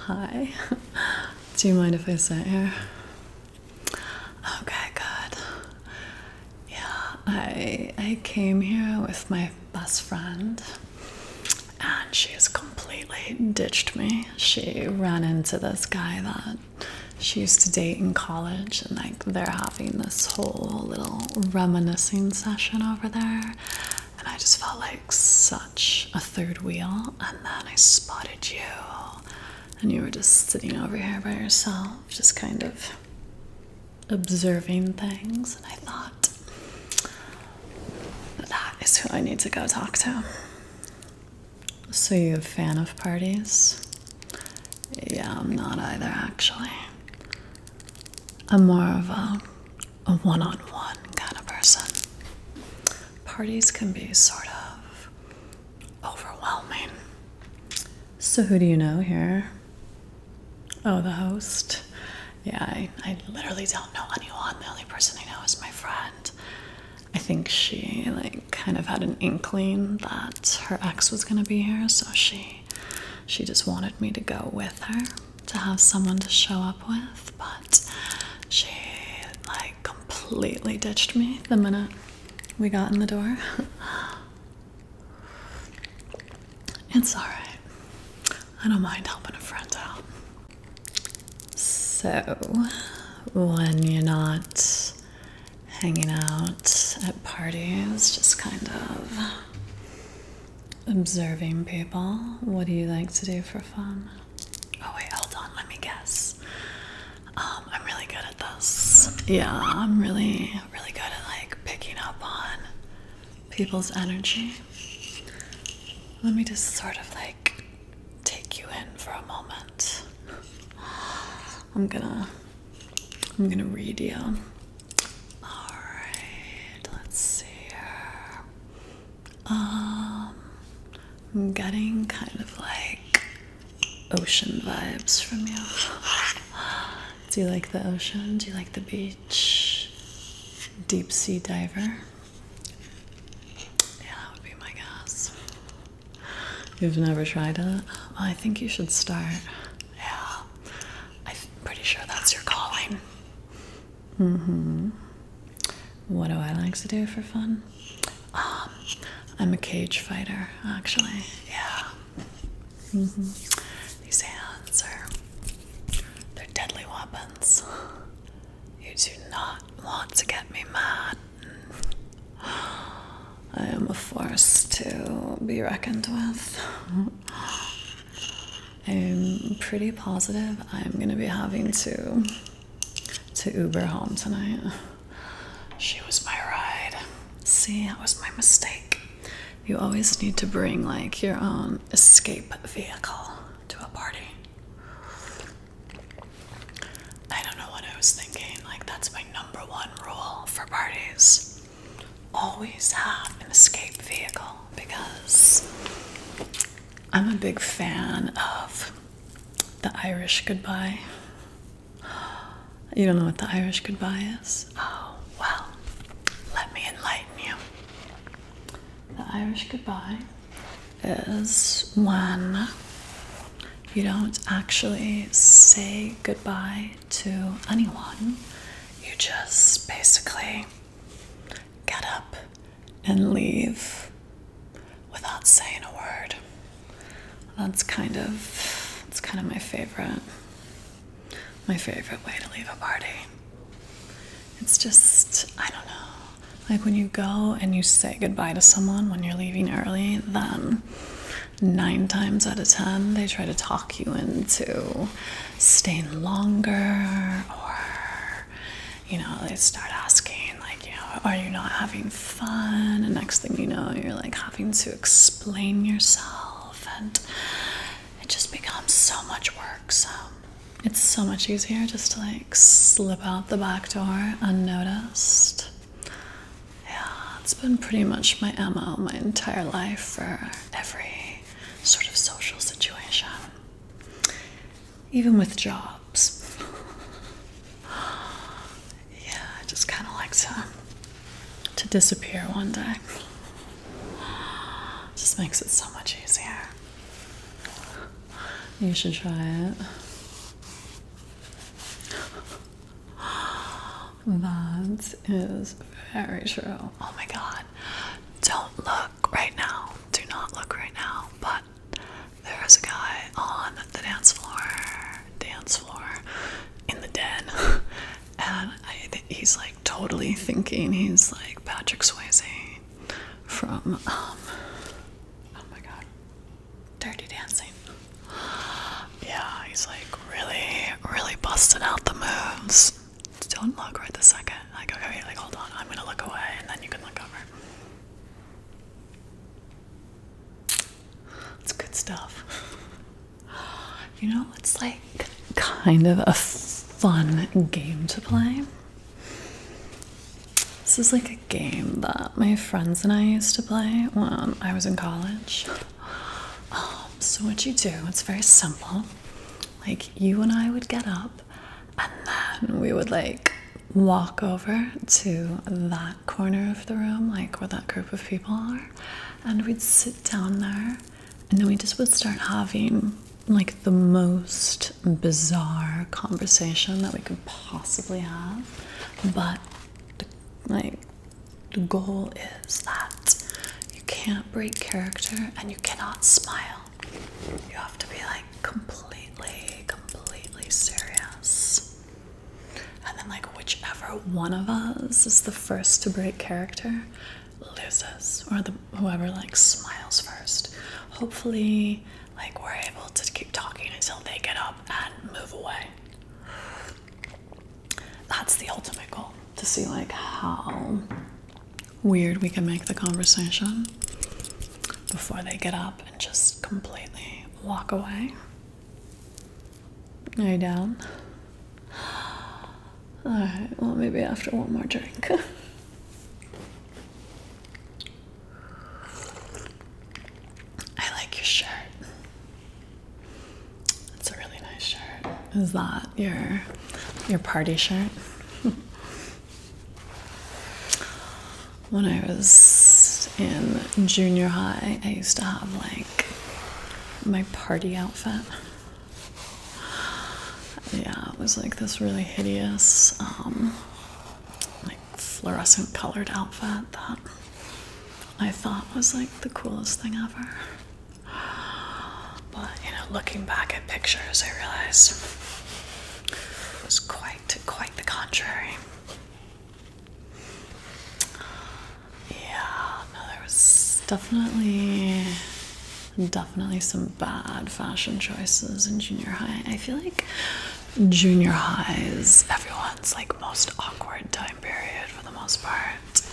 Hi. Do you mind if I sit here? Okay, good. Yeah, I came here with my best friend, and she has completely ditched me. She ran into this guy that she used to date in college, and like they're having this whole little reminiscing session over there. And I just felt like such a third wheel. And then I spotted you, and you were just sitting over here by yourself, just kind of observing things. And I thought, that is who I need to go talk to. So you're a fan of parties? Yeah, I'm not either, actually. I'm more of a one-on-one kind of person. Parties can be sort of overwhelming. So who do you know here? Oh, the host? Yeah, I literally don't know anyone. The only person I know is my friend. I think she like kind of had an inkling that her ex was gonna be here, so she just wanted me to go with her to have someone to show up with, but she like completely ditched me the minute we got in the door. It's alright. I don't mind helping a friend out. So, when you're not hanging out at parties, just kind of observing people, what do you like to do for fun? Oh wait, hold on, let me guess. I'm really good at this. Yeah, I'm really good at like picking up on people's energy. Let me just sort of like take you in for a moment. I'm gonna read you. Alright, let's see here. I'm getting kind of like ocean vibes from you. Do you like the ocean? Do you like the beach? Deep sea diver? Yeah, that would be my guess. You've never tried it? Well, I think you should start. Yeah, I'm pretty sure that's your calling. What do I like to do for fun? I'm a cage fighter, actually. Yeah. These hands they're deadly weapons. You do not want to get me mad. I am a force to be reckoned with. I'm pretty positive I'm gonna be having to Uber home tonight. She was my ride. See, that was my mistake. You always need to bring like your own escape vehicle to a party. I don't know what I was thinking. Like, that's my #1 rule for parties. Always have an escape vehicle, because I'm a big fan of the Irish goodbye. You don't know what the Irish goodbye is? Oh, well, let me enlighten you. The Irish goodbye is when you don't actually say goodbye to anyone. You just basically get up and leave without saying a word. That's kind of my favorite way to leave a party. It's just, I don't know, like when you go and you say goodbye to someone when you're leaving early, then 9 times out of 10 they try to talk you into staying longer, or they start asking like, are you not having fun? And next thing you know, you're like having to explain yourself, and it just becomes so much work. So it's so much easier just to like slip out the back door unnoticed. Yeah, it's been pretty much my MO my entire life for every sort of social situation, even with jobs. Yeah, I just kind of like to disappear one day. Just makes it so much easier. You should try it. That is very true. Oh my god. Don't look right now. Do not look right now. But there is a guy on the dance floor in the den. And he's like totally thinking he's like Patrick Swayze from, oh my god, Dirty Dancing. Yeah, he's like really busting out the moves. Don't look right this second. Like, okay, like, hold on. I'm gonna look away, and then you can look over. It's good stuff. You know, it's like kind of a fun game to play. This is like a game that my friends and I used to play when I was in college. So what you do, it's very simple. Like, you and I would get up, and then we would like walk over to that corner of the room, like where that group of people are, and we'd sit down there, and then we just would start having like the most bizarre conversation that we could possibly have. But the goal is that you can't break character and you cannot smile. You have to be like completely serious. And then like whichever one of us is the first to break character loses, or whoever like smiles first. Hopefully like we're able to keep talking until they get up and move away. That's the ultimate goal, to see like how weird we can make the conversation before they get up and just completely walk away. Are you down? Alright, well, maybe after one more drink. I like your shirt. It's a really nice shirt. Is that your party shirt? When I was in junior high, I used to have like my party outfit. Yeah, it was like this really hideous, like fluorescent colored outfit that I thought was like the coolest thing ever. But, you know, looking back at pictures, I realized it was quite the contrary. Yeah, no, there was definitely some bad fashion choices in junior high. I feel like junior high is everyone's like most awkward time period for the most part.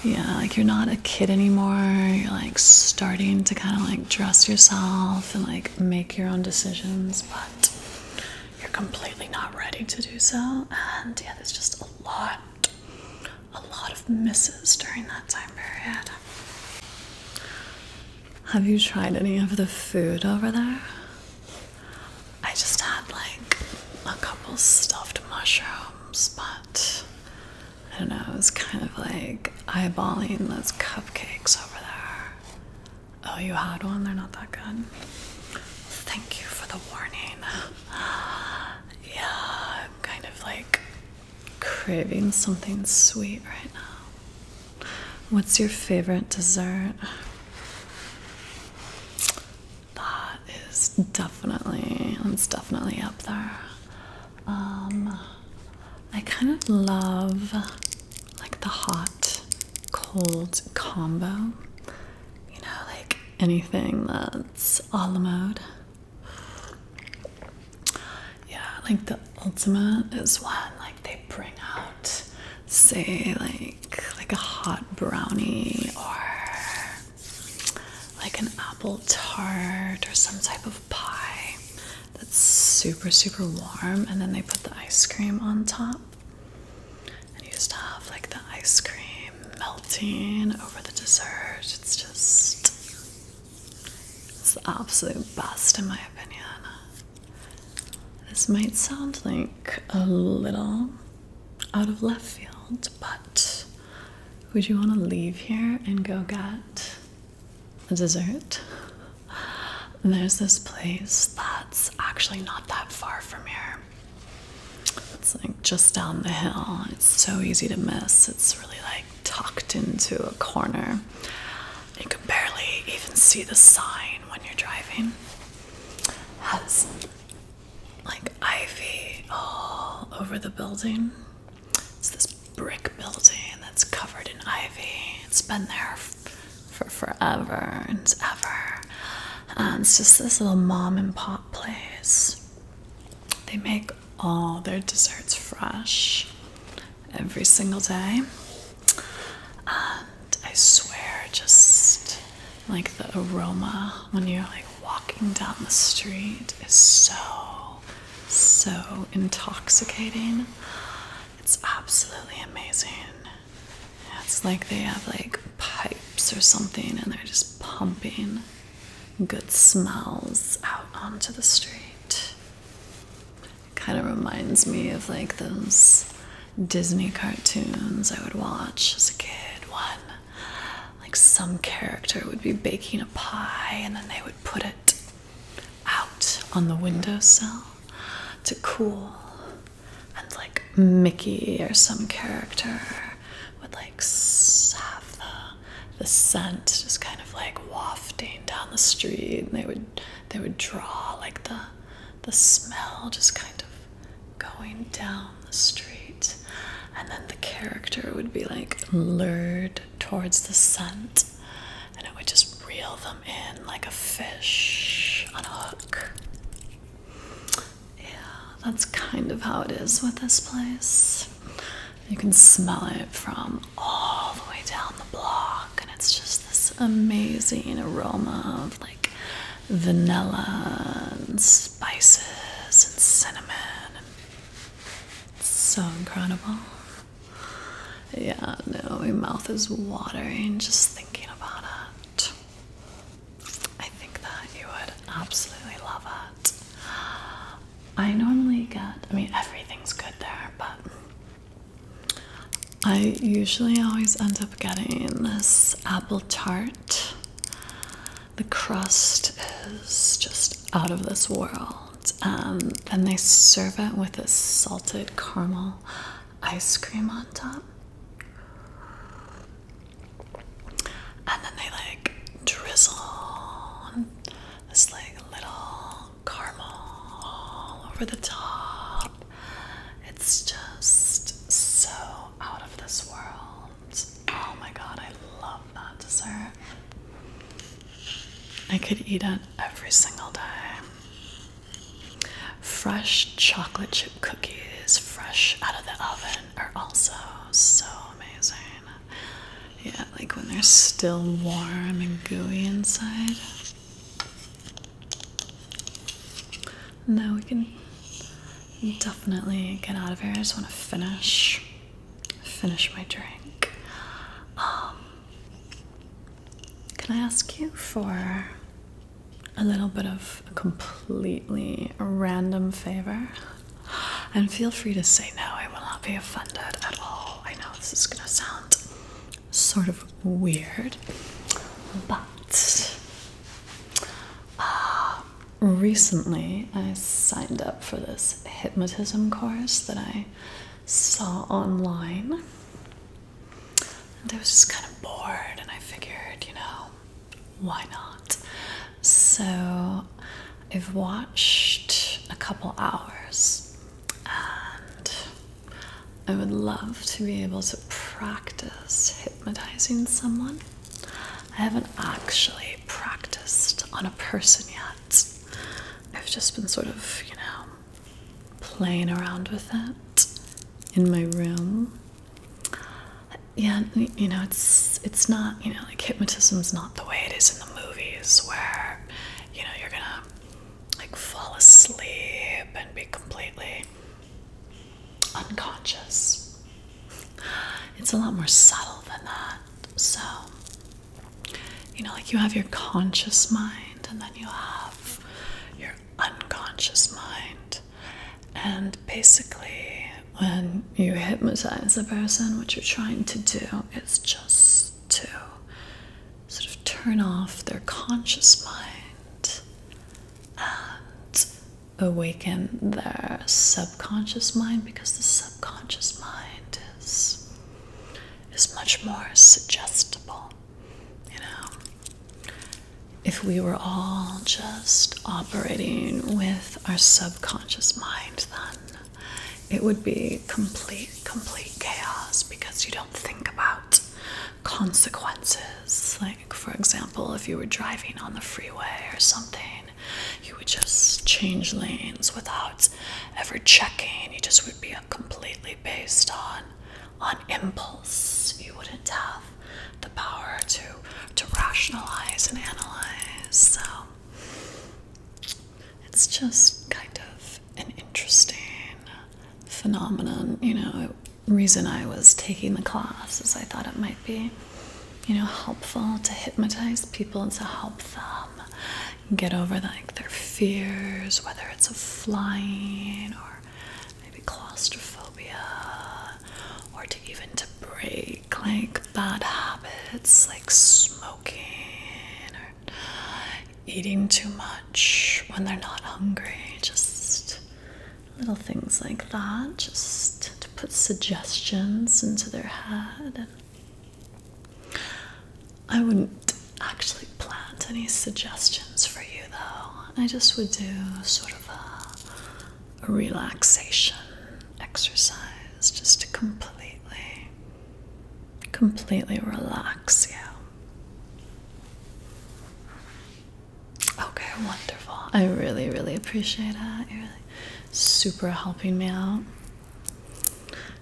Yeah, like you're not a kid anymore. You're like starting to kind of like dress yourself and like make your own decisions, but you're completely not ready to do so. And yeah, there's just a lot of misses during that time period. Have you tried any of the food over there? I just had like a couple stuffed mushrooms, but I don't know, it was kind of like eyeballing those cupcakes over there. Oh, you had one? They're not that good. Thank you for the warning. Yeah, I'm kind of like craving something sweet right now. What's your favorite dessert? It's definitely up there. I kind of love like the hot cold combo, you know, like anything that's a la mode. Yeah, like the ultimate is when like they bring out, say, like a hot brownie or like an apple tart or some type of pie that's super warm, and then they put the ice cream on top, and you just have like the ice cream melting over the dessert. It's the absolute best in my opinion. This might sound like a little out of left field, but would you want to leave here and go get a dessert? There's this place that that's actually not that far from here. It's like just down the hill. It's so easy to miss. It's really like tucked into a corner. You can barely even see the sign when you're driving. Has like ivy all over the building. It's this brick building that's covered in ivy. It's been there for forever and ever. And it's just this little mom and pop place. They make all their desserts fresh every single day. And I swear, just like the aroma when you're like walking down the street is so intoxicating. It's absolutely amazing. It's like they have like pipes or something and they're just pumping good smells out onto the street. It kind of reminds me of like those Disney cartoons I would watch as a kid when like some character would be baking a pie and then they would put it out on the windowsill to cool, and like Mickey or some character would like have the scent just kind of like wafting down the street, and they would draw like the smell just kind of going down the street, and then the character would be like lured towards the scent and it would just reel them in like a fish on a hook. Yeah, that's kind of how it is with this place. You can smell it from all the way down the block, and it's just this amazing aroma of like vanilla and spices and cinnamon. And it's so incredible. Yeah, no, my mouth is watering just thinking about it. I think that you would absolutely love it. I normally get, everything's good there, but I usually always end up getting this apple tart. The crust is just out of this world, and then they serve it with this salted caramel ice cream on top. And then they like drizzle this like little caramel all over the top. It's just so out of this world. Oh my god, I love that dessert. I could eat it every single day. Fresh chocolate chip cookies, fresh out of the oven, are also so amazing. Yeah, like when they're still warm and gooey inside. Now we can definitely get out of here. I just want to finish my drink. Can I ask you for a little bit of a completely random favor? And feel free to say no, I will not be offended at all. I know this is gonna sound sort of weird, but recently I signed up for this hypnotism course that I saw online, and I was just kind of bored, and I figured, why not? So I've watched a couple hours, and I would love to be able to practice hypnotizing someone. I haven't actually practiced on a person yet. I've just been sort of, playing around with it in my room. Yeah, it's not, like hypnotism's not the way it is in the movies where, you're gonna like fall asleep and be completely unconscious. It's a lot more subtle than that. So, like you have your conscious mind and then you have your unconscious mind. And basically, when you hypnotize a person, what you're trying to do is just to sort of turn off their conscious mind and awaken their subconscious mind, because the subconscious mind is much more suggestible. You know, if we were all just operating with our subconscious mind, then it would be complete chaos, because you don't think about consequences. Like, for example, if you were driving on the freeway or something, you would just change lanes without ever checking. You just would be completely based on impulse. You wouldn't have the power to rationalize and analyze. So it's just kind of an interesting phenomenon. You know, reason I was taking the class is I thought it might be, helpful to hypnotize people and to help them get over like their fears, whether it's of flying or maybe claustrophobia, or to even to break like bad habits like smoking or eating too much when they're not hungry. Just little things like that, just to put suggestions into their head. And I wouldn't actually plant any suggestions for you, though. I just would do sort of a relaxation exercise, just to completely relax you. Okay, wonderful. I really appreciate it. You're really super helping me out.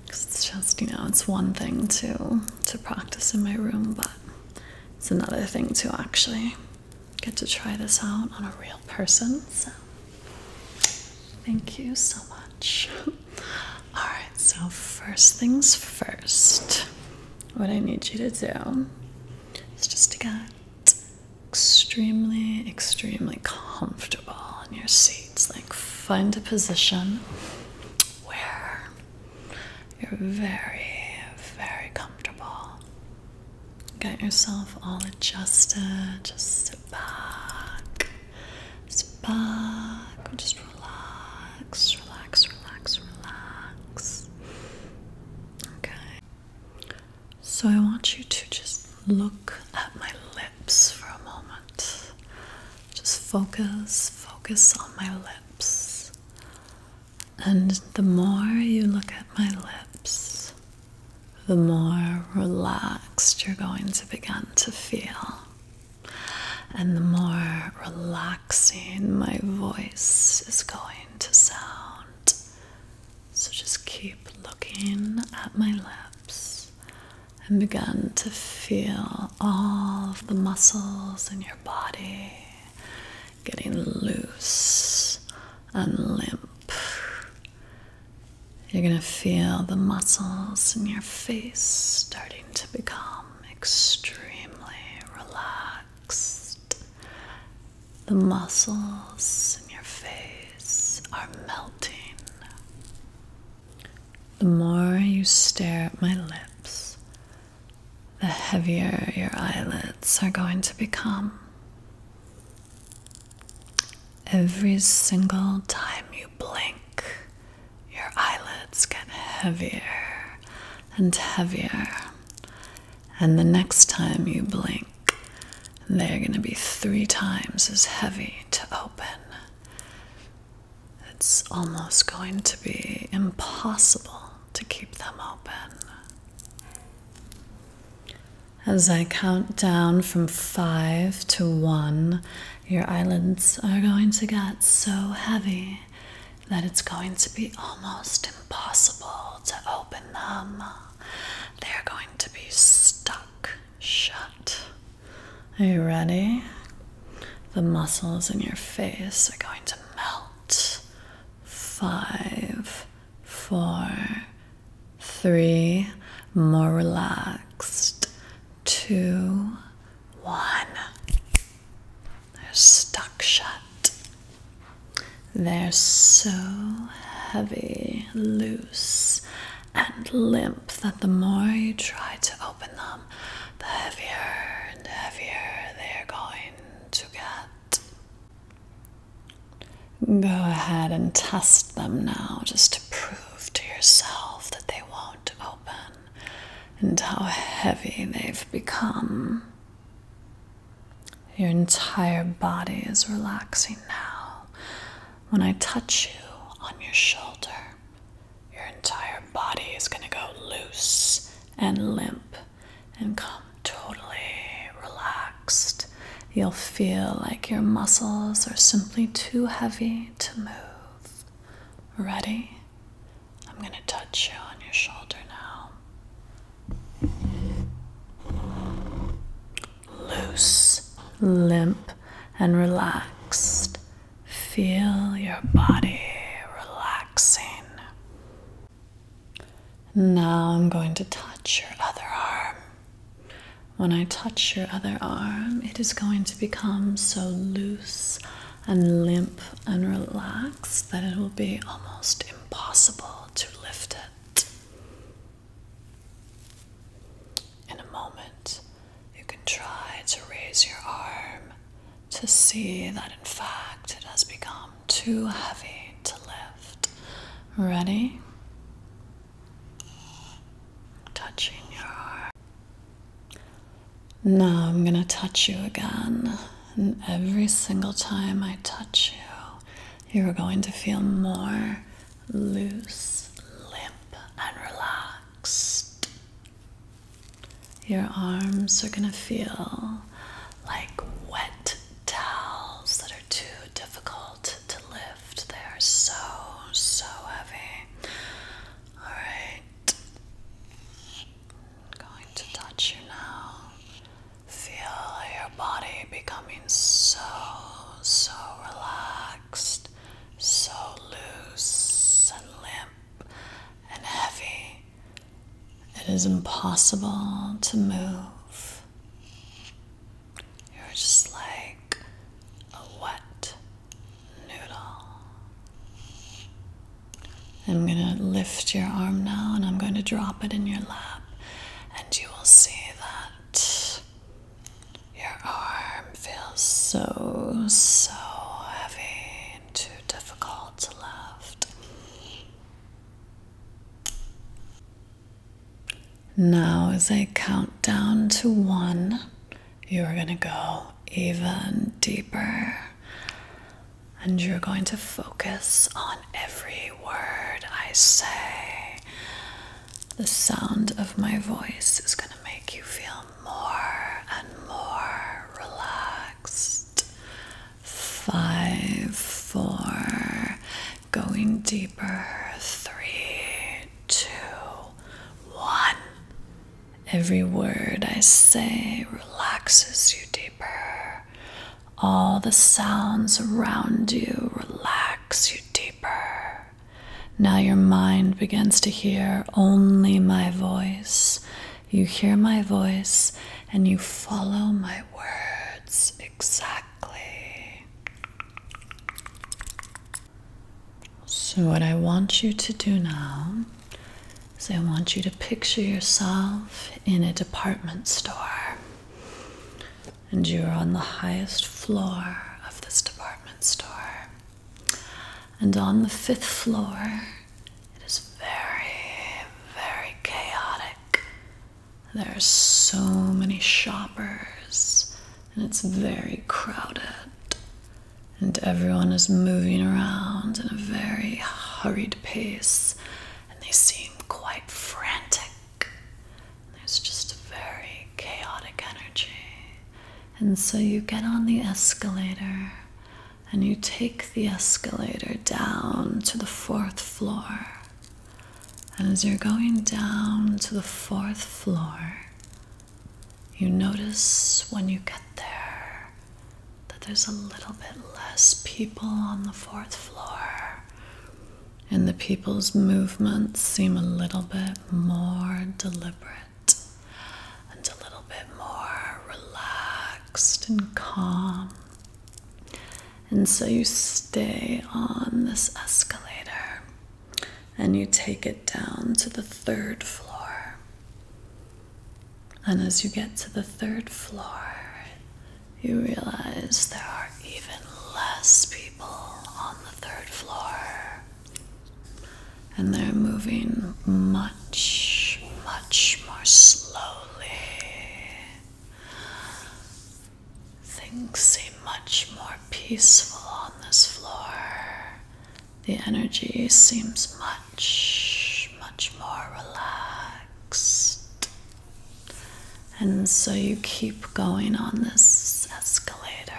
Because it's just, it's one thing to practice in my room, but it's another thing to actually get to try this out on a real person. So thank you so much. Alright, so first things first, what I need you to do is just to get extremely comfortable in your seats. Like, find a position where you're very comfortable. Get yourself all adjusted. Just sit back, just relax. Okay. So I want you to just look at my lips for a moment. Just focus on my lips. And the more you look at my lips, the more relaxed you're going to begin to feel. And the more relaxing my voice is going to sound. So just keep looking at my lips and begin to feel all of the muscles in your body getting loose and limp. You're going to feel the muscles in your face starting to become extremely relaxed. The muscles in your face are melting. The more you stare at my lips, the heavier your eyelids are going to become. Every single time you blink, your eyelids get heavier and heavier. And the next time you blink, they're going to be 3 times as heavy to open. It's almost going to be impossible to keep them open. As I count down from 5 to 1, your eyelids are going to get so heavy that it's going to be almost impossible to open them. They're going to be stuck shut. Are you ready? The muscles in your face are going to melt. 5, 4, 3, more relaxed. 2, 1. They're stuck shut. They're so heavy, loose, and limp that the more you try to open them, the heavier and heavier they're going to get. Go ahead and test them now, just to prove to yourself that they won't open and how heavy they've become. Your entire body is relaxing now. When I touch you on your shoulder, your entire body is going to go loose and limp and come totally relaxed. You'll feel like your muscles are simply too heavy to move. Ready? I'm going to touch you on your shoulder now. Loose, limp, and relaxed. Feel your body relaxing. Now I'm going to touch your other arm. When I touch your other arm, it is going to become so loose and limp and relaxed that it will be almost impossible to lift it. In a moment, you can try to raise your arm to see that in fact it has become too heavy to lift. Ready? Touching your arm. Now I'm going to touch you again, and every single time I touch you, you're going to feel more loose, limp, and relaxed. Your arms are going to feel like wet towels that are too difficult to lift. They are so, so heavy. All right. I'm going to touch you now. Feel your body becoming so, so relaxed, so loose and limp and heavy. It is impossible to move. You're just like a wet noodle. I'm going to lift your arm now, and I'm going to drop it in your lap, and you will see that your arm feels so, so heavy and too difficult to lift. Now, as I count down to 1, you are going to go even deeper, and you're going to focus on every word I say. The sound of my voice is going to make you feel more and more relaxed. 5, 4, going deeper. 3, 2, 1. Every word I say relaxes you deeper. All the sounds around you relax you deeper. Now your mind begins to hear only my voice. You hear my voice and you follow my words exactly. So what I want you to do now is I want you to picture yourself in a department store. And you're on the highest floor of this department store. And on the 5th floor, it is very, very chaotic. There are so many shoppers, and it's very crowded. And everyone is moving around in a very hurried pace, and they seem quite frantic. There's just a very chaotic energy. And so you get on the escalator, and you take the escalator down to the 4th floor. And as you're going down to the 4th floor, you notice when you get there that there's a little bit less people on the 4th floor. And the people's movements seem a little bit more deliberate and a little bit more relaxed and calm. And so you stay on this escalator and you take it down to the 3rd floor. And as you get to the 3rd floor, you realize there are even less people on the and they're moving much, much more slowly. Things seem much more peaceful on this floor. The energy seems much, much more relaxed. And so you keep going on this escalator,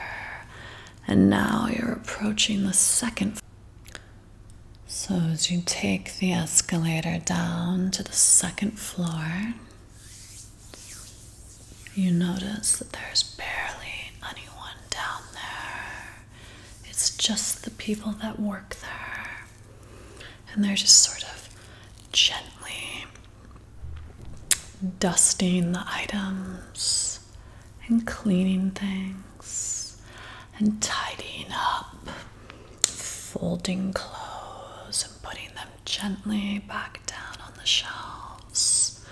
and now you're approaching the second floor. So as you take the escalator down to the second floor, you notice that there's barely anyone down there. It's just the people that work there. And they're just sort of gently dusting the items and cleaning things and tidying up, folding clothes and putting them gently back down on the shelves.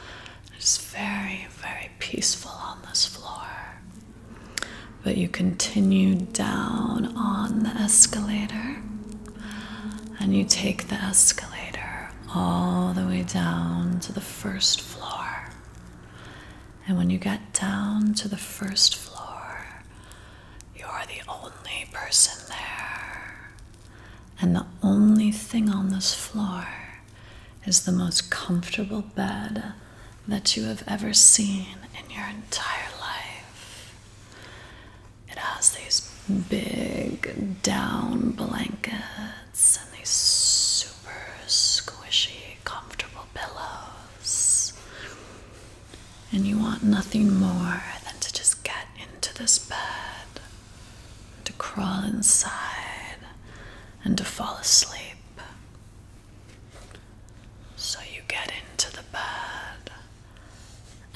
It's very, very peaceful on this floor. But you continue down on the escalator, and you take the escalator all the way down to the first floor. And when you get down to the first floor, you're the only person there. And the only thing on this floor is the most comfortable bed that you have ever seen in your entire life. It has these big down blankets and these super squishy, comfortable pillows. And you want nothing more than to just get into this bed, to crawl inside, and to fall asleep. So you get into the bed,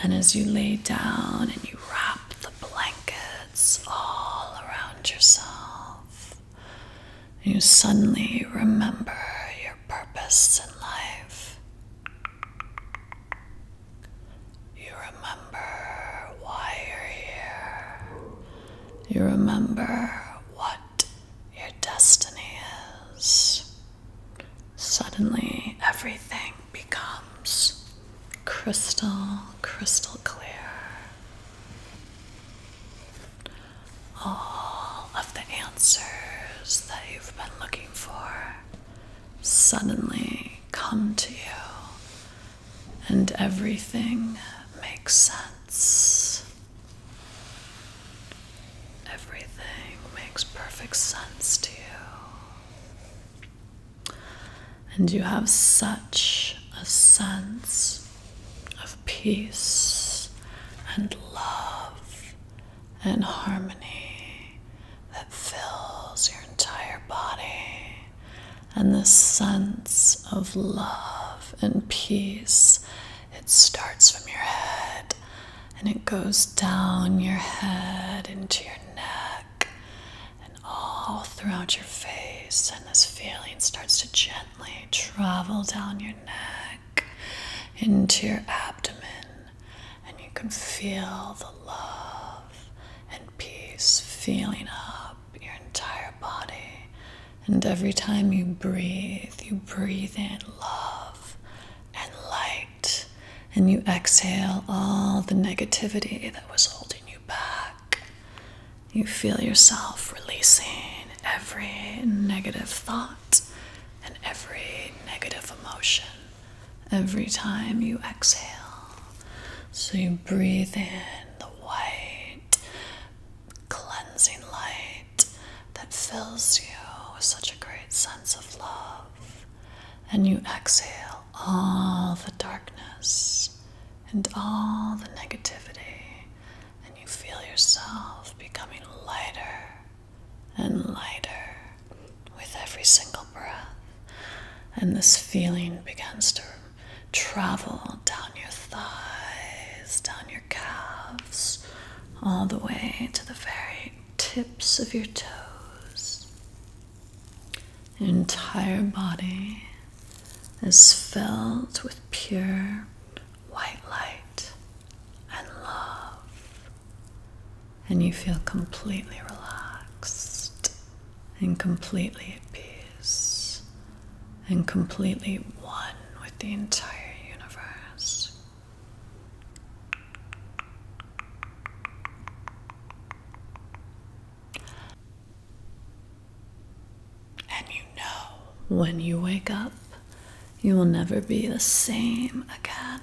and as you lay down and you wrap the blankets all around yourself, you suddenly remember your purpose in life. You remember why you're here. You remember what your destiny is. Suddenly, everything becomes crystal clear. All of the answers that you've been looking for suddenly come to you, and everything makes sense. Everything makes perfect sense to you. And you have such a sense of peace and love and harmony that fills your entire body. And this sense of love and peace, it starts from your head and it goes down your head into your neck and all throughout your face, and this feeling starts to gently travel down your neck into your abdomen, and you can feel the love and peace feeling up your entire body. And every time you breathe in love and light, and you exhale all the negativity that was holding you back. You feel yourself releasing every negative thought and every negative emotion every time you exhale. So you breathe in the white, cleansing light that fills you with such a great sense of love. And you exhale all the darkness and all the negativity, and you feel yourself becoming lighter and lighter with every single breath. And this feeling begins to travel down your thighs, down your calves, all the way to the very tips of your toes. Your entire body is filled with pure white light and love, and you feel completely relaxed and completely at peace, and completely one with the entire universe. And you know, when you wake up, you will never be the same again.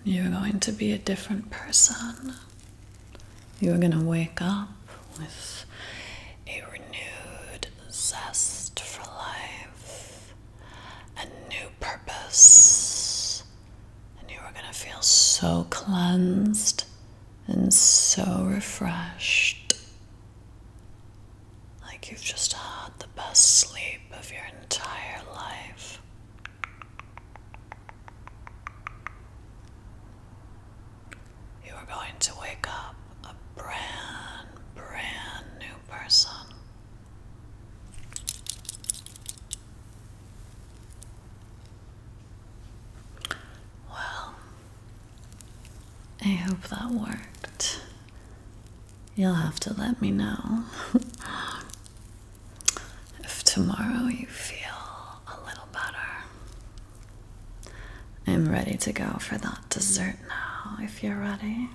You're going to be a different person. You're going to wake up with a renewed zest for life, a new purpose, and you are going to feel so cleansed and so refreshed, like you've just had the best sleep of your entire life. You are going to wake up a brand new person. Well, I hope that worked. You'll have to let me know if tomorrow you feel a little better. I'm ready to go for that dessert now, if you're ready.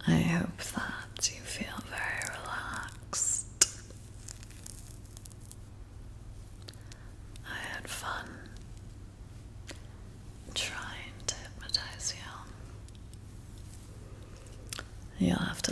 I hope that you feel very relaxed. I had fun trying to hypnotize you. You'll have to